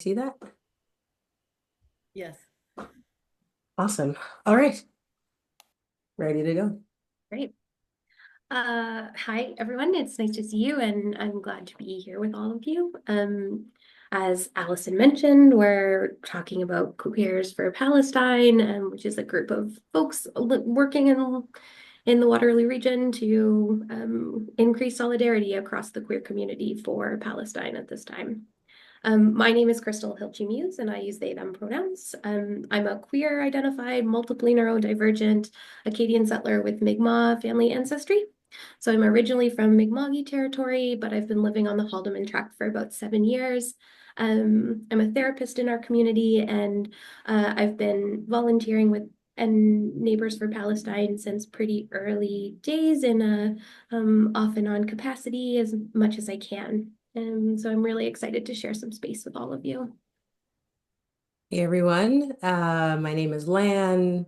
see that? Yes. Awesome. All right, ready to go. Great. Hi everyone. It's nice to see you, and I'm glad to be here with all of you. As Allison mentioned, we're talking about Queers for Palestine, which is a group of folks working in the Waterloo region to increase solidarity across the queer community for Palestine at this time. My name is Crystal Hilchi-Muse, and I use they, them pronouns. I'm a queer identified, multiply neurodivergent Acadian settler with Mi'kmaq family ancestry. So I'm originally from Mi'kmaqi territory, but I've been living on the Haldeman Tract for about 7 years. I'm a therapist in our community, and I've been volunteering with and Neighbours for Palestine since pretty early days in a off and on capacity as much as I can. And so I'm really excited to share some space with all of you. Hey everyone, my name is Lan,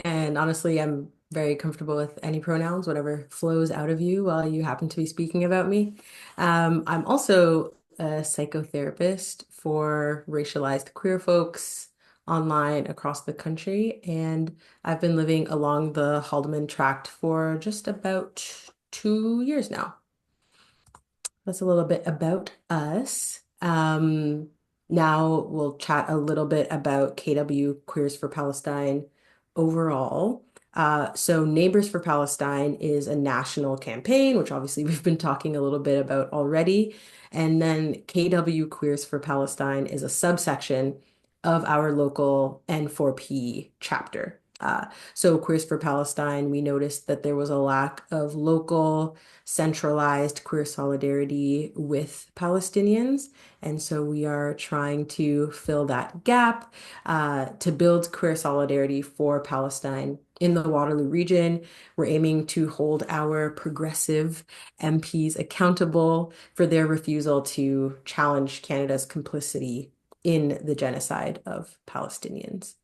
and honestly, I'm very comfortable with any pronouns, whatever flows out of you while you happen to be speaking about me. I'm also a psychotherapist for racialized queer folks online across the country, and I've been living along the Haldeman Tract for just about 2 years now. That's a little bit about us. Now we'll chat a little bit about KW Queers for Palestine overall. So Neighbors for Palestine is a national campaign, which obviously we've been talking a little bit about already. And then KW Queers for Palestine is a subsection of our local N4P chapter. So Queers for Palestine, we noticed that there was a lack of local centralized queer solidarity with Palestinians. And so we are trying to fill that gap to build queer solidarity for Palestine in the Waterloo region. We're aiming to hold our progressive MPs accountable for their refusal to challenge Canada's complicity in the genocide of Palestinians.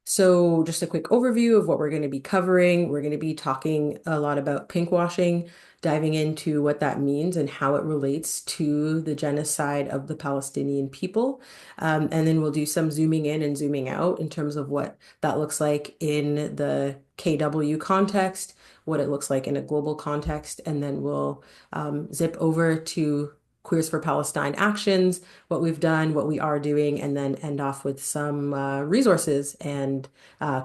So just a quick overview of what we're going to be covering. We're going to be talking a lot about pinkwashing, diving into what that means and how it relates to the genocide of the Palestinian people. And then we'll do some zooming in and zooming out in terms of what that looks like in the KW context, what it looks like in a global context, and then we'll zip over to Queers for Palestine actions, what we've done, what we are doing, and then end off with some resources and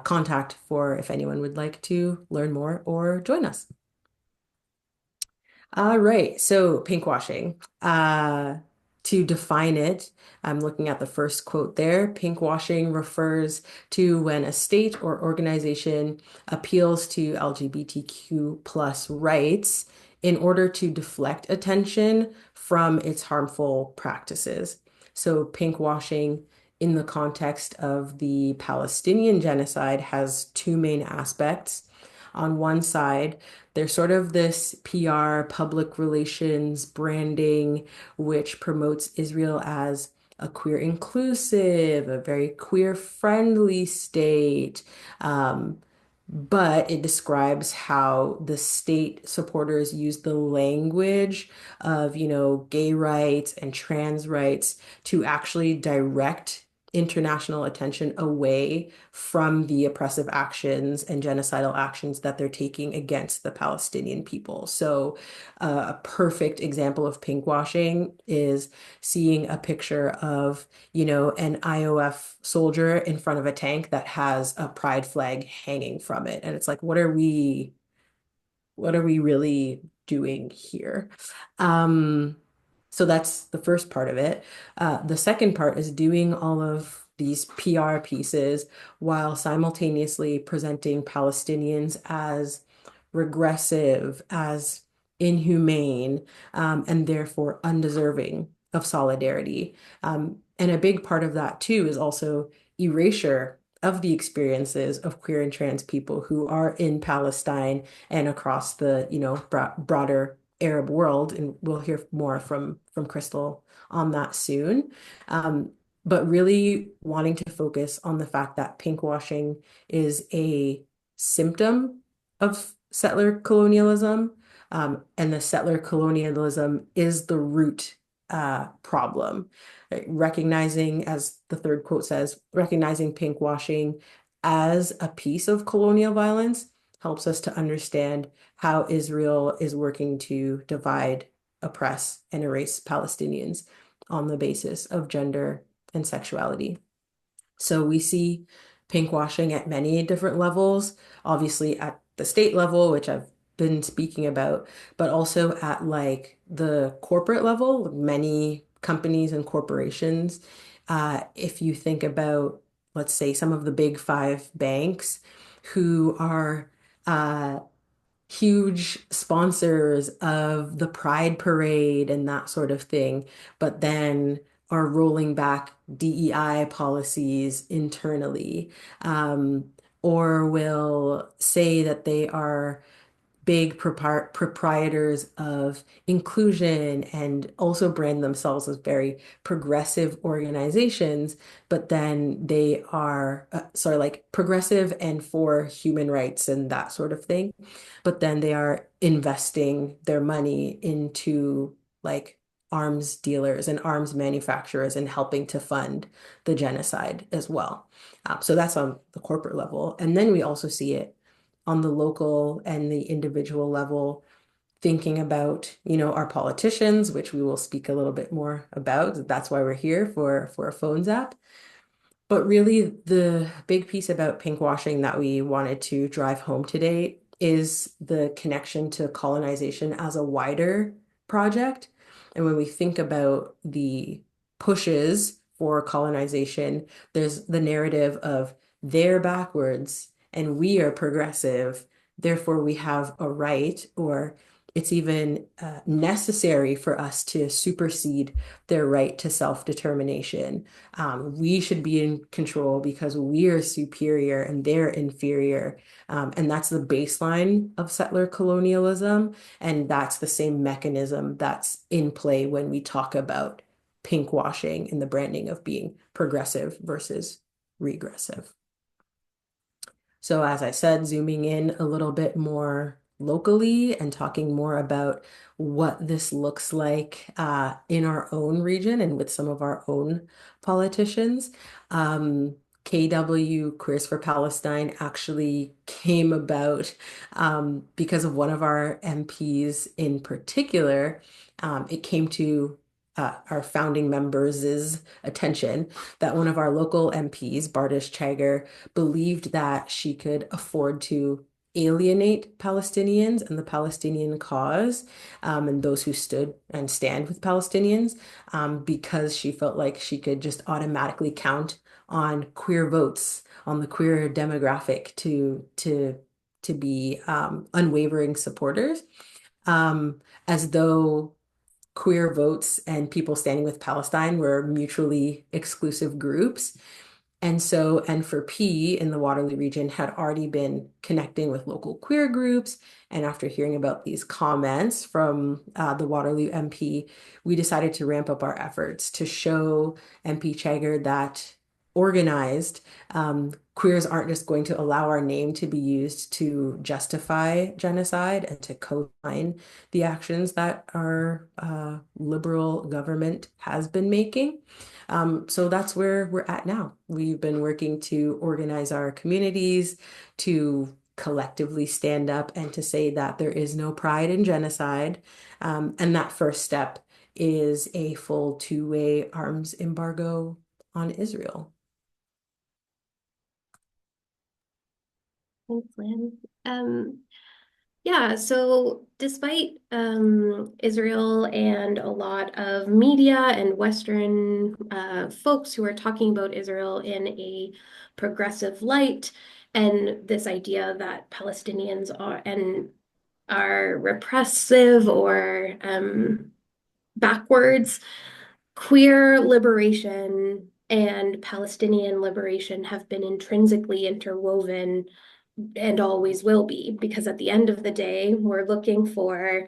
contact for if anyone would like to learn more or join us. All right, so pinkwashing. To define it, I'm looking at the first quote there. Pinkwashing refers to when a state or organization appeals to LGBTQ plus rights in order to deflect attention from its harmful practices. So pinkwashing in the context of the Palestinian genocide has two main aspects. On one side, there's sort of this PR, public relations, branding, which promotes Israel as a queer inclusive, a very queer friendly state. Um, but it describes how the state supporters use the language of, gay rights and trans rights to actually direct international attention away from the oppressive actions and genocidal actions that they're taking against the Palestinian people. So, a perfect example of pinkwashing is seeing a picture of, an IOF soldier in front of a tank that has a pride flag hanging from it. And it's like, what are we really doing here? Um, so that's the first part of it. The second part is doing all of these PR pieces while simultaneously presenting Palestinians as regressive, as inhumane, and therefore undeserving of solidarity. And a big part of that too is also erasure of the experiences of queer and trans people who are in Palestine and across the, broader Arab world. And we'll hear more from Crystal on that soon. Um, but really wanting to focus on the fact that pinkwashing is a symptom of settler colonialism, and the settler colonialism is the root problem. Right? Recognizing, as the third quote says, recognizing pinkwashing as a piece of colonial violence helps us to understand how Israel is working to divide, oppress, and erase Palestinians on the basis of gender and sexuality. So we see pinkwashing at many different levels, obviously at the state level, which I've been speaking about, but also at like the corporate level, many companies and corporations. If you think about, let's say, some of the big five banks who are uh, huge sponsors of the Pride Parade and that sort of thing, but then are rolling back DEI policies internally, or will say that they are big proprietors of inclusion and also brand themselves as very progressive organizations, but then they are sort of like progressive and for human rights and that sort of thing. But then they are investing their money into like arms dealers and arms manufacturers and helping to fund the genocide as well. So that's on the corporate level. And then we also see it on the local and the individual level, thinking about, our politicians, which we will speak a little bit more about. That's why we're here for a phones app. But really, the big piece about pinkwashing that we wanted to drive home today is the connection to colonization as a wider project. And when we think about the pushes for colonization, there's the narrative of they're backwards and we are progressive, therefore we have a right, or it's even necessary for us to supersede their right to self-determination. We should be in control because we are superior and they're inferior. And that's the baseline of settler colonialism. And that's the same mechanism that's in play when we talk about pinkwashing and the branding of being progressive versus regressive. So as I said, zooming in a little bit more locally and talking more about what this looks like in our own region and with some of our own politicians. KW, Queers for Palestine, actually came about because of one of our MPs in particular. It came to our founding members' attention that one of our local MPs, Bardish Chagger, believed that she could afford to alienate Palestinians and the Palestinian cause, and those who stood and stand with Palestinians, because she felt like she could just automatically count on queer votes, on the queer demographic to be unwavering supporters, as though queer votes and people standing with Palestine were mutually exclusive groups. And so N4P in the Waterloo region had already been connecting with local queer groups. And after hearing about these comments from the Waterloo MP, we decided to ramp up our efforts to show MP Chagger that organized queers aren't just going to allow our name to be used to justify genocide and to co-sign the actions that our liberal government has been making. So that's where we're at now. We've been working to organize our communities, to collectively stand up and to say that there is no pride in genocide. And that first step is a full two-way arms embargo on Israel. Thanks, Lynn. Yeah, so despite Israel and a lot of media and Western folks who are talking about Israel in a progressive light, and this idea that Palestinians are repressive or backwards, queer liberation and Palestinian liberation have been intrinsically interwoven and always will be, because at the end of the day, we're looking for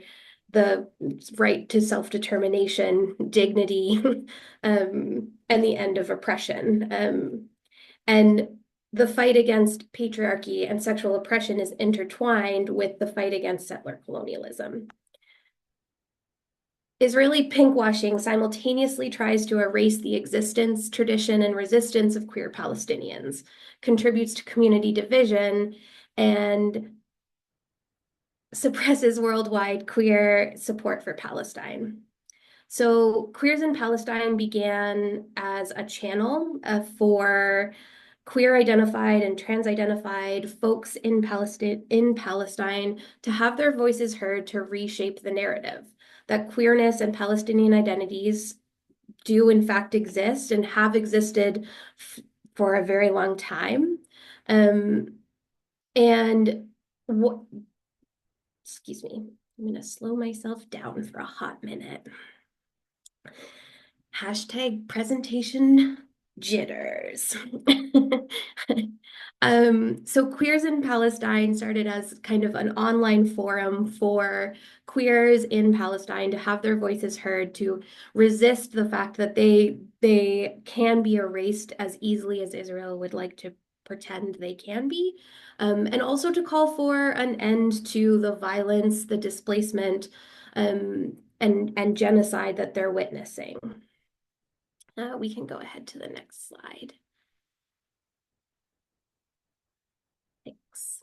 the right to self-determination, dignity, and the end of oppression. And the fight against patriarchy and sexual oppression is intertwined with the fight against settler colonialism. Israeli pinkwashing simultaneously tries to erase the existence, tradition, and resistance of queer Palestinians, contributes to community division, and suppresses worldwide queer support for Palestine. So Queers in Palestine began as a channel for queer identified and trans identified folks in Palestine to have their voices heard to reshape the narrative that queerness and Palestinian identities do in fact exist and have existed for a very long time. Um, and what, excuse me, I'm going to slow myself down for a hot minute. Hashtag presentation jitters. So Queers in Palestine started as kind of an online forum for queers in Palestine to have their voices heard, to resist the fact that they can be erased as easily as Israel would like to pretend they can be, and also to call for an end to the violence, the displacement, and genocide that they're witnessing. We can go ahead to the next slide. Thanks.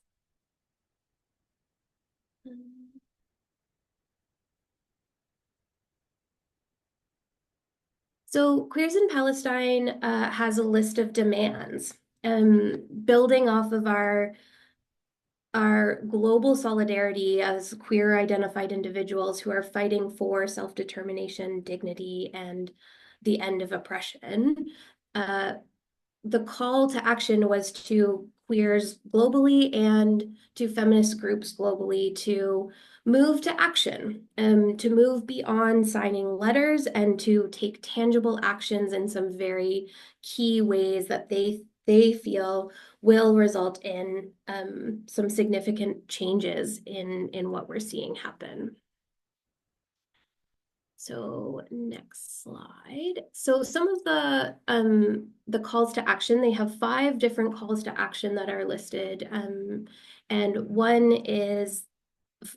So Queers in Palestine has a list of demands, building off of our global solidarity as queer identified individuals who are fighting for self-determination, dignity, and the end of oppression. The call to action was to queers globally and to feminist groups globally to move to action, to move beyond signing letters and to take tangible actions in some very key ways that they feel will result in some significant changes in what we're seeing happen. So next slide. So some of the calls to action, they have 5 different calls to action that are listed. And one is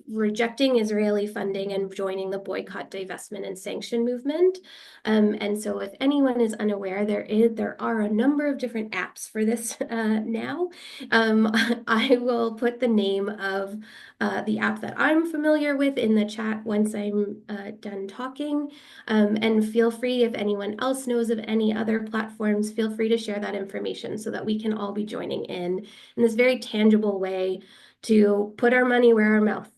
rejecting Israeli funding and joining the boycott, divestment, and sanction movement. And so if anyone is unaware, there are a number of different apps for this now. I will put the name of the app that I'm familiar with in the chat once I'm done talking. And feel free, if anyone else knows of any other platforms, feel free to share that information so that we can all be joining in this very tangible way to put our money where our mouth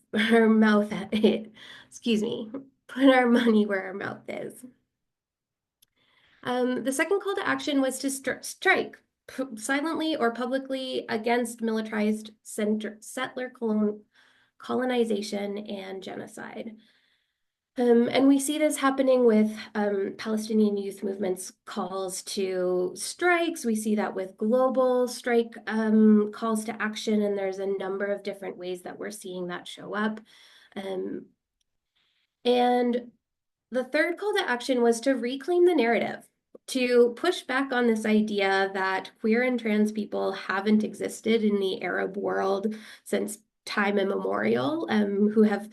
excuse me, put our money where our mouth is. The second call to action was to strike silently or publicly against militarized settler colonization and genocide. And we see this happening with Palestinian youth movements calls to strikes. We see that with global strike calls to action, and there's a number of different ways that we're seeing that show up. And the third call to action was to reclaim the narrative, to push back on this idea that queer and trans people haven't existed in the Arab world since time immemorial, who have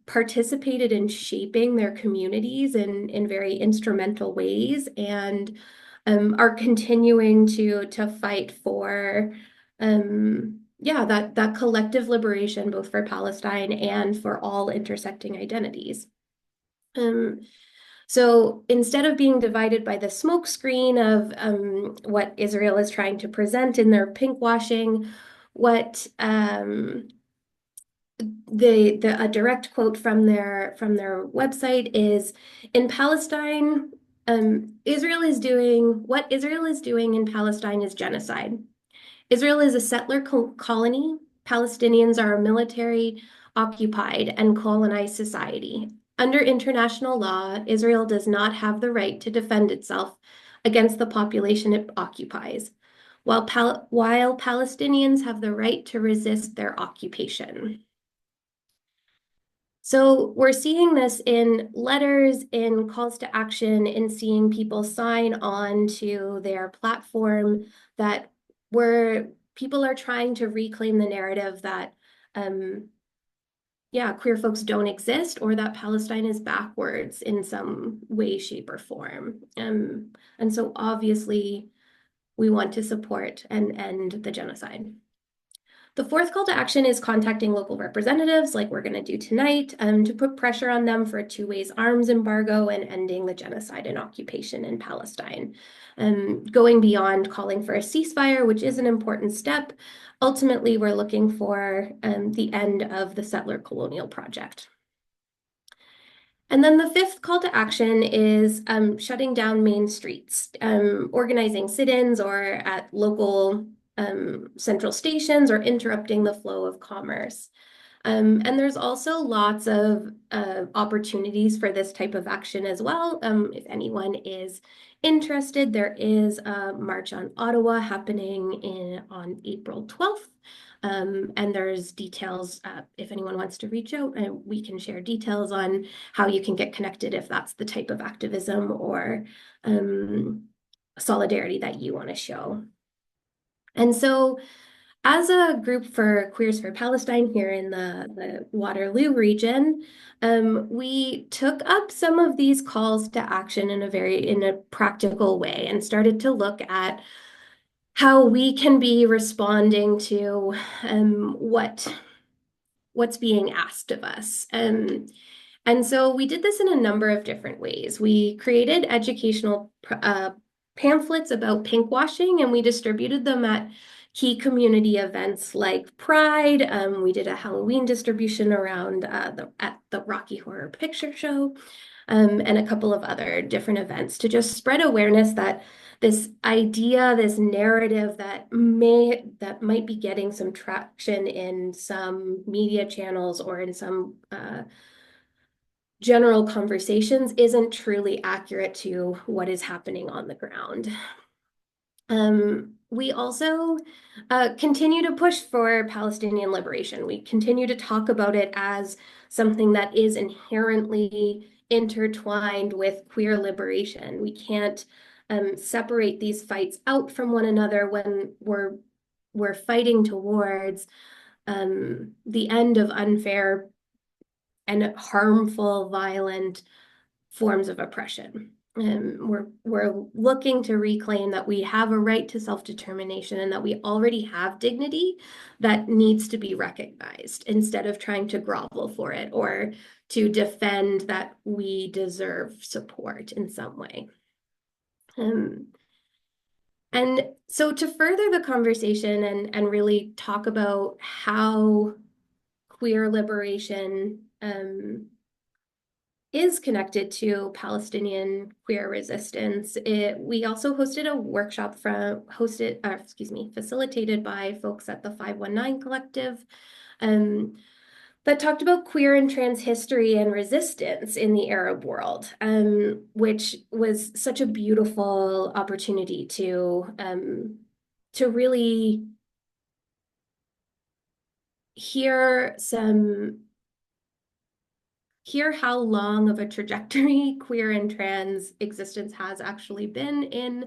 participated in shaping their communities in very instrumental ways and are continuing to fight for that collective liberation, both for Palestine and for all intersecting identities. So instead of being divided by the smokescreen of what Israel is trying to present in their pinkwashing, what a direct quote from their website is, in Palestine, Israel is doing what Israel is doing in Palestine is genocide. Israel is a settler colony. Palestinians are a military occupied and colonized society. Under international law, Israel does not have the right to defend itself against the population it occupies, while Palestinians have the right to resist their occupation. So we're seeing this in letters, in calls to action, in seeing people sign on to their platform that where people are trying to reclaim the narrative that yeah, queer folks don't exist or that Palestine is backwards in some way, shape, or form. And so obviously we want to support and end the genocide. The fourth call to action is contacting local representatives, like we're going to do tonight, to put pressure on them for a two-ways arms embargo and ending the genocide and occupation in Palestine. Going beyond calling for a ceasefire, which is an important step, ultimately we're looking for the end of the settler colonial project. And then the fifth call to action is shutting down main streets, organizing sit-ins or at local central stations or interrupting the flow of commerce. And there's also lots of opportunities for this type of action as well. If anyone is interested, there is a march on Ottawa happening on April 12th. And there's details, if anyone wants to reach out, we can share details on how you can get connected if that's the type of activism or solidarity that you want to show. And so as a group for Queers for Palestine here in the Waterloo region, we took up some of these calls to action in a practical way and started to look at how we can be responding to what's being asked of us. And so we did this in a number of different ways. We created educational pamphlets about pinkwashing, and we distributed them at key community events like Pride. We did a Halloween distribution around at the Rocky Horror Picture Show, and a couple of other different events to just spread awareness that this idea, this narrative that might be getting some traction in some media channels or in some general conversations isn't truly accurate to what is happening on the ground. We also continue to push for Palestinian liberation. We continue to talk about it as something that is inherently intertwined with queer liberation. We can't separate these fights out from one another when we're fighting towards the end of unfair and harmful, violent forms of oppression. We're looking to reclaim that we have a right to self-determination and that we already have dignity that needs to be recognized instead of trying to grovel for it or to defend that we deserve support in some way. And so to further the conversation and really talk about how queer liberation is connected to Palestinian queer resistance. We also hosted a workshop facilitated by folks at the 519 Collective that talked about queer and trans history and resistance in the Arab world, which was such a beautiful opportunity to really hear how long of a trajectory queer and trans existence has actually been in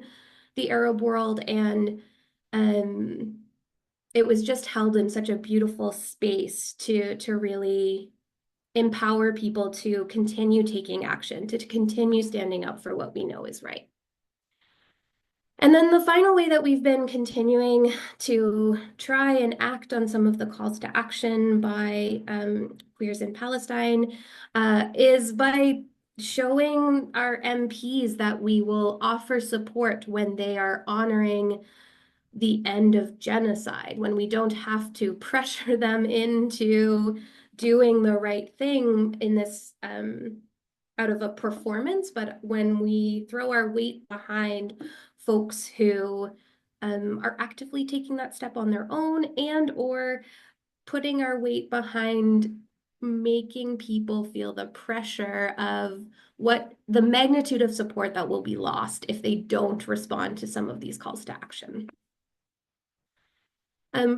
the Arab world. And it was just held in such a beautiful space to really empower people to continue taking action, to continue standing up for what we know is right. And then the final way that we've been continuing to try and act on some of the calls to action by Queers in Palestine is by showing our MPs that we will offer support when they are honoring the end of genocide, when we don't have to pressure them into doing the right thing in this out of a performance, but when we throw our weight behind folks who are actively taking that step on their own and or putting our weight behind making people feel the pressure of what the magnitude of support that will be lost if they don't respond to some of these calls to action.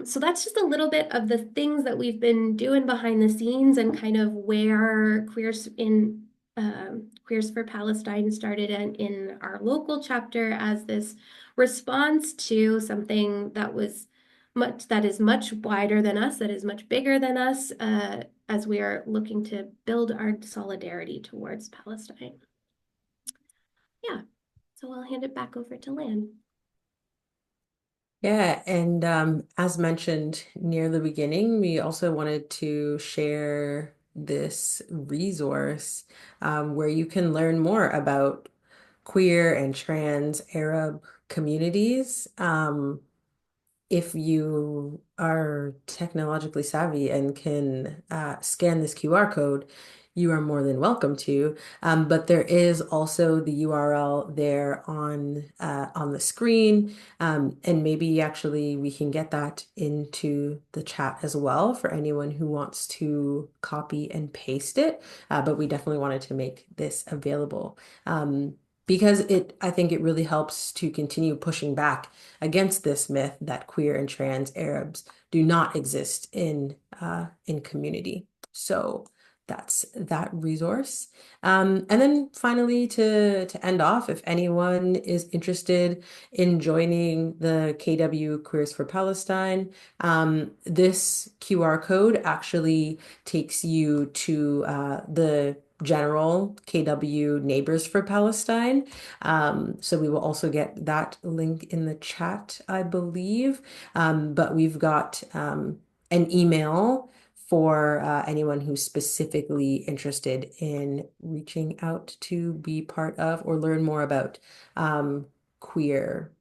So that's just a little bit of the things that we've been doing behind the scenes and kind of where Queers for Palestine started in our local chapter as this response to something that was that is much wider than us, that is much bigger than us, as we are looking to build our solidarity towards Palestine. Yeah, so I'll hand it back over to Lan. Yeah, and as mentioned near the beginning, we also wanted to share this resource where you can learn more about queer and trans Arab communities. If you are technologically savvy and can scan this QR code, you are more than welcome to. But there is also the URL there on the screen, and maybe actually we can get that into the chat as well for anyone who wants to copy and paste it. But we definitely wanted to make this available. Because I think it really helps to continue pushing back against this myth that queer and trans Arabs do not exist in community. So that's that resource. And then finally, to end off, if anyone is interested in joining the KW Queers for Palestine, this QR code actually takes you to the general KW Neighbours for Palestine. So we will also get that link in the chat, I believe. But we've got an email for anyone who's specifically interested in reaching out to be part of or learn more about queer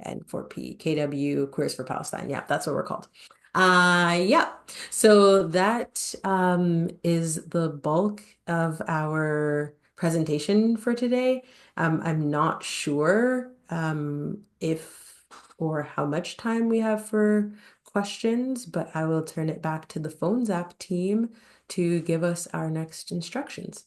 N4P, KW, Queers for Palestine. Yeah, that's what we're called. Yeah, so that is the bulk of our presentation for today. I'm not sure if or how much time we have for questions, but I will turn it back to the Phones app team to give us our next instructions.